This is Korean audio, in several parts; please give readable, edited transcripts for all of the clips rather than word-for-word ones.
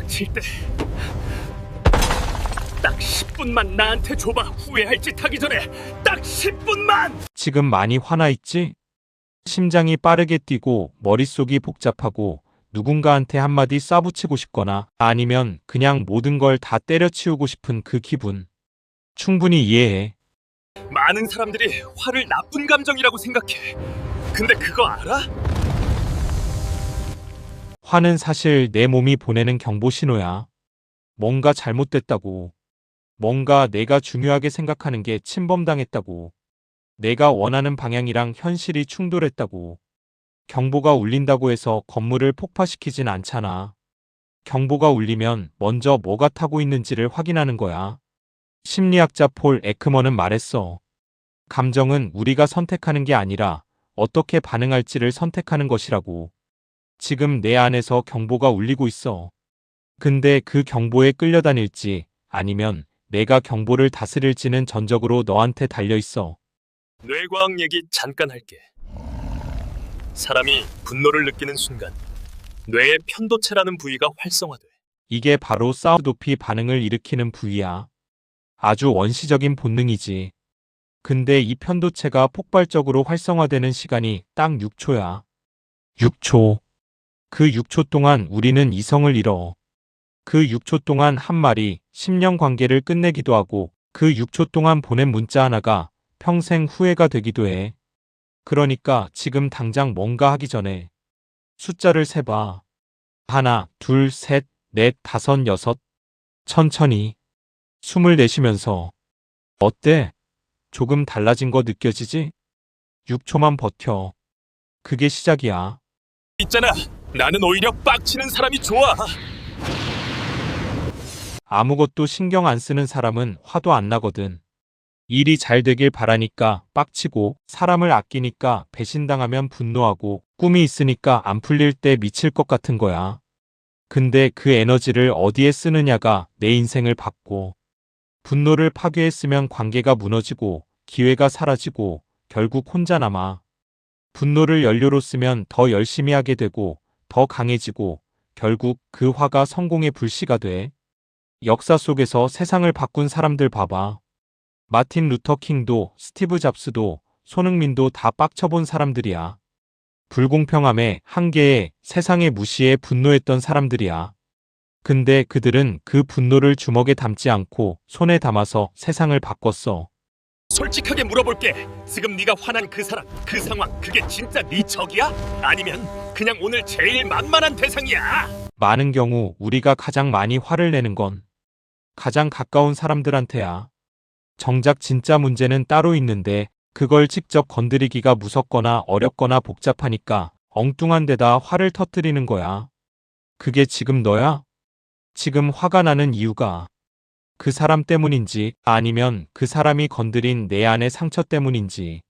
다칠 때 딱 10분만 나한테 줘봐. 후회할 짓 하기 전에 딱 10분만! 지금 많이 화나 있지? 심장이 빠르게 뛰고 머릿속이 복잡하고 누군가한테 한마디 쏴붙이고 싶거나 아니면 그냥 모든 걸 다 때려치우고 싶은 그 기분. 충분히 이해해. 많은 사람들이 화를 나쁜 감정이라고 생각해. 근데 그거 알아? 화는 사실 내 몸이 보내는 경보 신호야. 뭔가 잘못됐다고. 뭔가 내가 중요하게 생각하는 게 침범당했다고. 내가 원하는 방향이랑 현실이 충돌했다고. 경보가 울린다고 해서 건물을 폭파시키진 않잖아. 경보가 울리면 먼저 뭐가 타고 있는지를 확인하는 거야. 심리학자 폴 에크먼은 말했어. 감정은 우리가 선택하는 게 아니라 어떻게 반응할지를 선택하는 것이라고. 지금 내 안에서 경보가 울리고 있어. 근데 그 경보에 끌려다닐지 아니면 내가 경보를 다스릴지는 전적으로 너한테 달려있어. 뇌과학 얘기 잠깐 할게. 사람이 분노를 느끼는 순간 뇌의 편도체라는 부위가 활성화돼. 이게 바로 사우도피 반응을 일으키는 부위야. 아주 원시적인 본능이지. 근데 이 편도체가 폭발적으로 활성화되는 시간이 딱 6초야. 6초. 그 6초 동안 우리는 이성을 잃어. 그 6초 동안 한 말이 10년 관계를 끝내기도 하고 그 6초 동안 보낸 문자 하나가 평생 후회가 되기도 해. 그러니까 지금 당장 뭔가 하기 전에 숫자를 세봐. 하나, 둘, 셋, 넷, 다섯, 여섯. 천천히 숨을 내쉬면서. 어때? 조금 달라진 거 느껴지지? 6초만 버텨. 그게 시작이야. 있잖아. 나는 오히려 빡치는 사람이 좋아. 아무것도 신경 안 쓰는 사람은 화도 안 나거든. 일이 잘 되길 바라니까 빡치고, 사람을 아끼니까 배신당하면 분노하고, 꿈이 있으니까 안 풀릴 때 미칠 것 같은 거야. 근데 그 에너지를 어디에 쓰느냐가 내 인생을 바꿔. 분노를 파괴했으면 관계가 무너지고, 기회가 사라지고, 결국 혼자 남아. 분노를 연료로 쓰면 더 열심히 하게 되고, 더 강해지고, 결국 그 화가 성공의 불씨가 돼. 역사 속에서 세상을 바꾼 사람들 봐봐. 마틴 루터 킹도 스티브 잡스도 손흥민도 다 빡쳐본 사람들이야. 불공평함에 한계에 세상에 무시해 분노했던 사람들이야. 근데 그들은 그 분노를 주먹에 담지 않고 손에 담아서 세상을 바꿨어. 솔직하게 물어볼게. 지금 네가 화난 그 사람, 그 상황, 그게 진짜 네 적이야? 아니면 그냥 오늘 제일 만만한 대상이야? 많은 경우 우리가 가장 많이 화를 내는 건 가장 가까운 사람들한테야. 정작 진짜 문제는 따로 있는데 그걸 직접 건드리기가 무섭거나 어렵거나 복잡하니까 엉뚱한 데다 화를 터뜨리는 거야. 그게 지금 너야? 지금 화가 나는 이유가 그 사람 때문인지 아니면 그 사람이 건드린 내 안의 상처 때문인지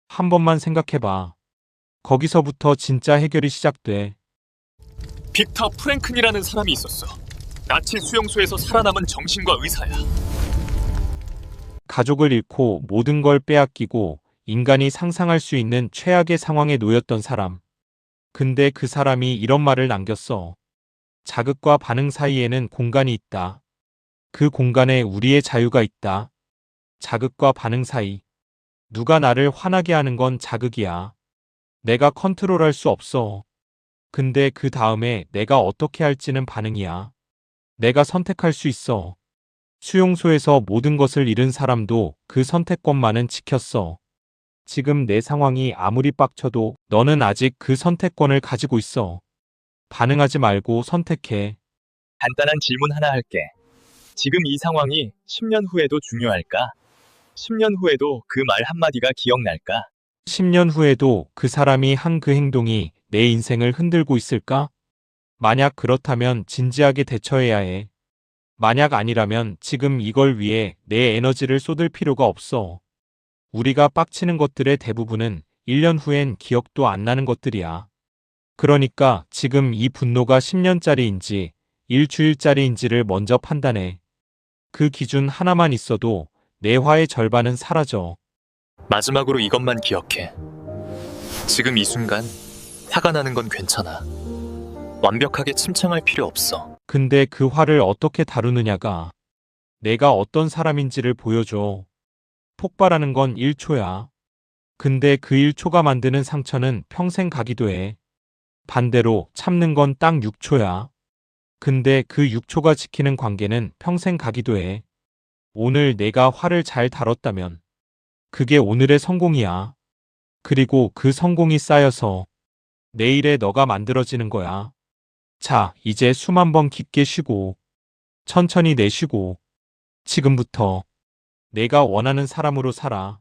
한 번만 생각해봐. 거기서부터 진짜 해결이 시작돼. 빅터 프랭큰이라는 사람이 있었어. 나치 수용소에서 살아남은 정신과 의사야. 가족을 잃고 모든 걸 빼앗기고 인간이 상상할 수 있는 최악의 상황에 놓였던 사람. 근데 그 사람이 이런 말을 남겼어. 자극과 반응 사이에는 공간이 있다. 그 공간에 우리의 자유가 있다. 자극과 반응 사이. 누가 나를 화나게 하는 건 자극이야. 내가 컨트롤할 수 없어. 근데 그 다음에 내가 어떻게 할지는 반응이야. 내가 선택할 수 있어. 수용소에서 모든 것을 잃은 사람도 그 선택권만은 지켰어. 지금 내 상황이 아무리 빡쳐도 너는 아직 그 선택권을 가지고 있어. 반응하지 말고 선택해. 간단한 질문 하나 할게. 지금 이 상황이 10년 후에도 중요할까? 10년 후에도 그 말 한마디가 기억날까? 10년 후에도 그 사람이 한 그 행동이 내 인생을 흔들고 있을까? 만약 그렇다면 진지하게 대처해야 해. 만약 아니라면 지금 이걸 위해 내 에너지를 쏟을 필요가 없어. 우리가 빡치는 것들의 대부분은 1년 후엔 기억도 안 나는 것들이야. 그러니까 지금 이 분노가 10년짜리인지 일주일짜리인지를 먼저 판단해. 그 기준 하나만 있어도 내 화의 절반은 사라져. 마지막으로 이것만 기억해. 지금 이 순간 화가 나는 건 괜찮아. 완벽하게 침착할 필요 없어. 근데 그 화를 어떻게 다루느냐가 내가 어떤 사람인지를 보여줘. 폭발하는 건 1초야. 근데 그 1초가 만드는 상처는 평생 가기도 해. 반대로 참는 건 딱 6초야. 근데 그 6초가 지키는 관계는 평생 가기도 해. 오늘 내가 화를 잘 다뤘다면 그게 오늘의 성공이야. 그리고 그 성공이 쌓여서 내일의 너가 만들어지는 거야. 자, 이제 숨 한 번 깊게 쉬고 천천히 내쉬고 지금부터 내가 원하는 사람으로 살아.